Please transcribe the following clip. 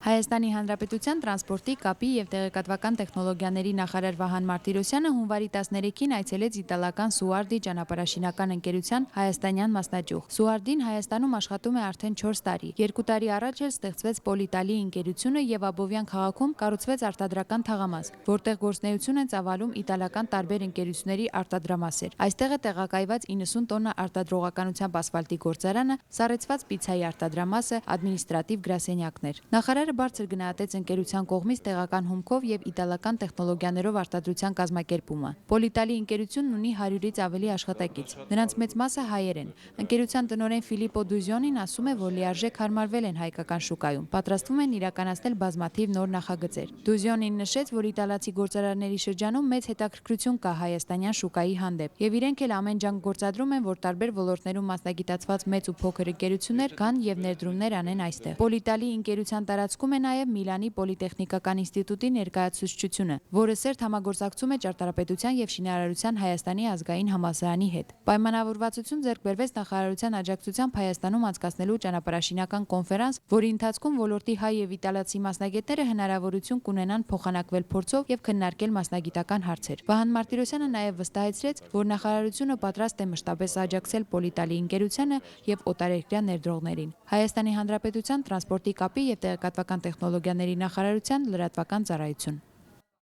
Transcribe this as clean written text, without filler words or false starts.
Հայաստանի Հանրապետության տրանսպորտի, կապի և տեղեկատվական տեխնոլոգիաների նախարար Վահան Մարտիրոսյանը հունվարի 13-ին այցելեց իտալական Սուարդի ճանապարհաշինական ընկերության հայաստանյան մասնաճյուղ։ Սուարդին Հայաստանում աշխատում է արդեն 4 տարի։ 2 տարի առաջ էլ ստեղծվեց Պոլիտալի ընկերությունը և Աբովյան քաղաքում կառուցվեց արտադրական թաղամաս, որտեղ գործունեություն են ծավալում իտալական տարբեր ընկերությունների արտադրամասեր։ Այստեղ է տեղակայված 90 տոննա արտադրողականությամբ ասֆալտի գործարանը, սառեցված պիցցայի արտադրամասը, ադմինիստրատիվ գրասենյակներ։ Նախարարը բարձր գնահատեց ընկերության կողմից տեղական հումքով և իտալական տեխնոլոգիաներով արտադրության կազմակերպումը։ Պոլիտալի ընկերությունն ունի 100-ից ավելի աշխատակից։ Նրանց մեծ մասը հայեր են։ Ընկերության տնօրեն Ֆիլիպպո Դուզյոնին ասում է, որ լիարժեք հարմարվել են հայկական շուկայում, պատրաստվում են իրականացնել բազմաթիվ նոր նախագծեր։ Դուզյոնին նշեց, որ իտալացի գործարարների շրջանում մեծ հետաքրքրություն կա հայաստանյան շուկայի հանդեպ, և իրենք էլ ամեն ջանք գործադրում են, որ տարբեր ոլորտներում մասնագիտացված մեծ ու փոքր ընկերություններ գան և ներդրումներ անեն այստեղ։ Պոլիտալի ընկերության տարածքում է նաև Միլանի Պոլիտեխնիկական ինստիտուտի ներկայացուցչությունը, որը սերտ համագործակցում է ճարտարապետության և շինարարության Հայաստանի ազգային համալսարանի հետ։ Պայմանավորվածություն ձեռք բերվեց նախարարության աջակցությամբ Հայաստանում անցկացնելու ճանապարհաշինական կոնֆերանս, որի ընթացքում ոլորտի հայ և իտալացի մասնագետները հնարավորություն կունենան փոխանակվել փորձով և քննարկել մասնագիտական հարցեր։ Վահան Մարտիրոսյանը նաև վստահեցրեց, որ նախարարությունը պատրաստ է մշտապես աջակցել Պոլիտալի ընկերությանը և օտարերկրյա ներդրողներին։ Հայաստանի Հանրապետության տրանսպորտի, կապի և տեղեկատվական տեխնոլոգիաների նախարարության լրատվական ծառայություն։